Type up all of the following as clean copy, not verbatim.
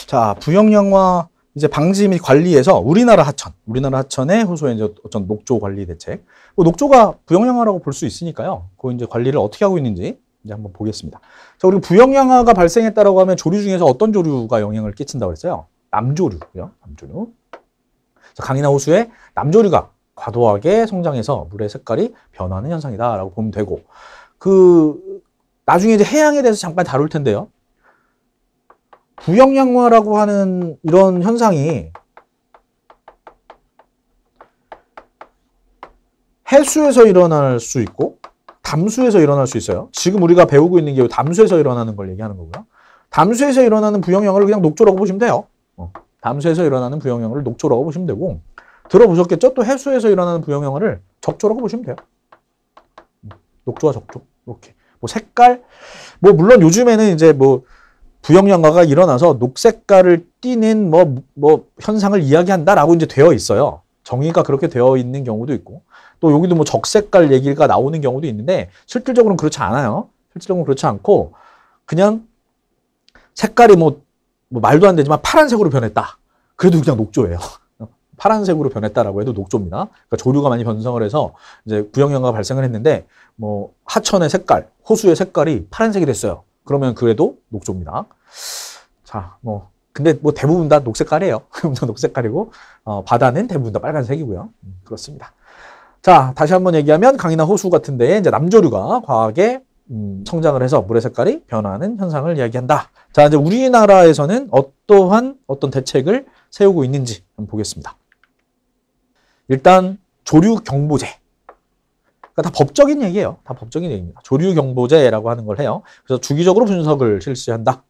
자, 부역량화 이제 방지 및 관리에서 우리나라 하천의 호수의 이제 어떤 녹조 관리 대책. 뭐 녹조가 부역량화라고 볼 수 있으니까요. 그 이제 관리를 어떻게 하고 있는지 이제 한번 보겠습니다. 자, 그리고 부역량화가 발생했다라고 하면 조류 중에서 어떤 조류가 영향을 끼친다고 했어요? 남조류요. 남조류. 자, 강이나 호수에 남조류가 과도하게 성장해서 물의 색깔이 변하는 현상이다라고 보면 되고, 나중에 이제 해양에 대해서 잠깐 다룰 텐데요. 부역량화라고 하는 이런 현상이 해수에서 일어날 수 있고 담수에서 일어날 수 있어요. 지금 우리가 배우고 있는 게 담수에서 일어나는 걸 얘기하는 거고요. 담수에서 일어나는 부역량화를 그냥 녹조라고 보시면 돼요. 담수에서 일어나는 부역량화를 녹조라고 보시면 되고, 들어보셨겠죠? 또 해수에서 일어나는 부역량화를 적조라고 보시면 돼요. 녹조와 적조 이렇게. 뭐 색깔, 뭐 물론 요즘에는 이제 뭐 부역량화가 일어나서 녹색깔을 띠는 뭐 현상을 이야기한다라고 이제 되어 있어요. 정의가 그렇게 되어 있는 경우도 있고, 또 여기도 뭐 적색깔 얘기가 나오는 경우도 있는데 실질적으로는 그렇지 않아요. 실질적으로는 그렇지 않고 그냥 색깔이 뭐 말도 안 되지만 파란색으로 변했다. 그래도 그냥 녹조예요. 파란색으로 변했다라고 해도 녹조입니다. 그러니까 조류가 많이 변성을 해서 이제 부역량화가 발생을 했는데 뭐 하천의 색깔, 호수의 색깔이 파란색이 됐어요. 그러면 그래도 녹조입니다. 자, 근데 뭐 대부분 다 녹색깔이에요. 녹색깔이고, 바다는 대부분 다 빨간색이고요. 그렇습니다. 자, 다시 한번 얘기하면 강이나 호수 같은 데에 이제 남조류가 과하게 성장을 해서 물의 색깔이 변하는 현상을 이야기한다. 자, 이제 우리나라에서는 어떤 대책을 세우고 있는지 한번 보겠습니다. 일단 조류 경보제. 그러니까 다 법적인 얘기예요. 다 법적인 얘기입니다. 조류 경보제라고 하는 걸 해요. 그래서 주기적으로 분석을 실시한다.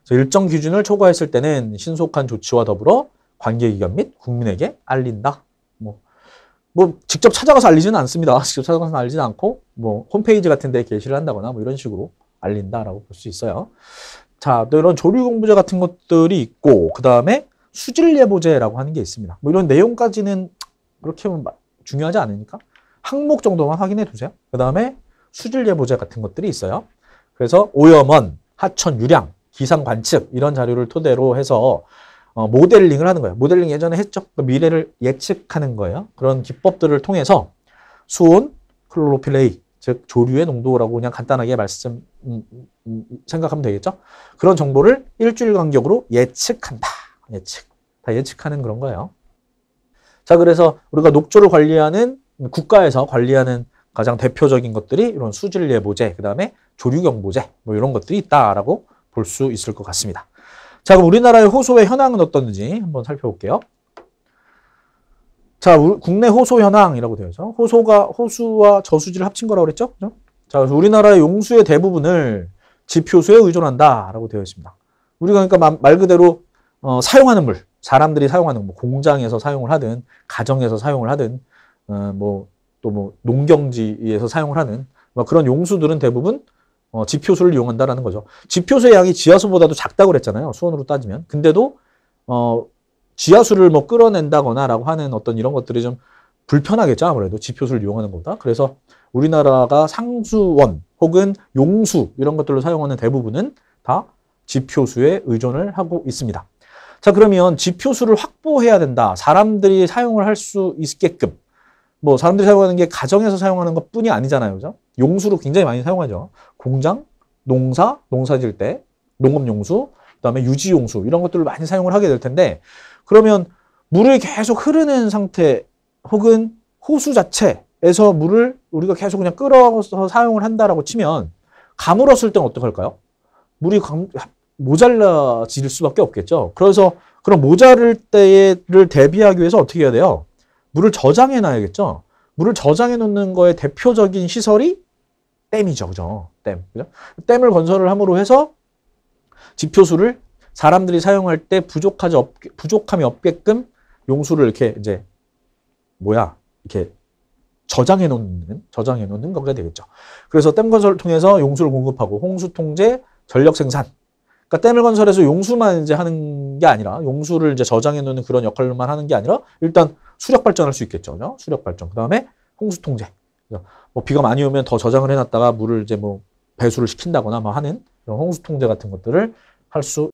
그래서 일정 기준을 초과했을 때는 신속한 조치와 더불어 관계기관 및 국민에게 알린다. 뭐 직접 찾아가서 알리지는 않습니다. 직접 찾아가서 알리지는 않고 뭐 홈페이지 같은 데 게시를 한다거나 뭐 이런 식으로 알린다라고 볼 수 있어요. 자, 또 이런 조류 경보제 같은 것들이 있고, 그 다음에 수질 예보제라고 하는 게 있습니다. 뭐 이런 내용까지는 그렇게 중요하지 않으니까 항목 정도만 확인해 두세요. 그 다음에 수질 예보제 같은 것들이 있어요. 그래서 오염원, 하천 유량, 기상 관측 이런 자료를 토대로 해서 모델링을 하는 거예요. 모델링 예전에 했죠. 미래를 예측하는 거예요. 그런 기법들을 통해서 수온, 클로로필 A, 즉 조류의 농도라고 그냥 간단하게 생각하면 되겠죠. 그런 정보를 일주일 간격으로 예측한다. 다 예측하는 그런 거예요. 자, 그래서 우리가 녹조를 관리하는 국가에서 관리하는 가장 대표적인 것들이 이런 수질 예보제, 그 다음에 조류 경보제 뭐 이런 것들이 있다라고 볼 수 있을 것 같습니다. 자, 그럼 우리나라의 호수의 현황은 어떤지 한번 살펴볼게요. 자, 국내 호수 현황이라고 되어 있죠. 호수와 저수지를 합친 거라고 그랬죠? 그죠? 자, 그래서 우리나라의 용수의 대부분을 지표수에 의존한다라고 되어 있습니다. 우리가 그러니까 말 그대로 사용하는 물, 사람들이 사용하는 뭐 공장에서 사용을 하든 가정에서 사용을 하든 농경지에서 사용을 하는 그런 용수들은 대부분 지표수를 이용한다라는 거죠. 지표수의 양이 지하수보다도 작다고 그랬잖아요. 수온으로 따지면. 근데도 지하수를 뭐 끌어낸다거나라고 하는 어떤 이런 것들이 좀 불편하겠죠. 아무래도 지표수를 이용하는 것보다. 그래서 우리나라가 상수원 혹은 용수 이런 것들로 사용하는 대부분은 다 지표수에 의존을 하고 있습니다. 자, 그러면 지표수를 확보해야 된다. 사람들이 사용을 할 수 있게끔. 뭐 사람들이 사용하는 게 가정에서 사용하는 것뿐이 아니잖아요. 그죠? 용수로 굉장히 많이 사용하죠. 공장, 농사 지을 때, 농업용수, 그다음에 유지용수 이런 것들을 많이 사용을 하게 될 텐데, 그러면 물을 계속 흐르는 상태 혹은 호수 자체에서 물을 우리가 계속 그냥 끌어서 사용을 한다라고 치면 가물었을 때는 어떡할까요? 물이 모자라질 수밖에 없겠죠. 그래서 그런 모자랄 때를 대비하기 위해서 어떻게 해야 돼요? 물을 저장해 놔야겠죠. 물을 저장해 놓는 거의 대표적인 시설이 댐이죠. 그죠? 댐. 그죠? 댐을 건설을 함으로 해서 지표수를 사람들이 사용할 때 부족함이 없게끔 용수를 이렇게 이렇게 저장해 놓는 거가 되겠죠. 그래서 댐 건설을 통해서 용수를 공급하고 홍수 통제, 전력 생산. 그러니까 댐을 건설해서 용수만 이제 하는 게 아니라 용수를 이제 저장해 놓는 그런 역할만 하는 게 아니라 일단 수력 발전할 수 있겠죠. 그죠? 수력 발전. 그다음에 홍수 통제. 뭐 비가 많이 오면 더 저장을 해 놨다가 물을 이제 뭐 배수를 시킨다거나 뭐 하는 그런 홍수 통제 같은 것들을 할 수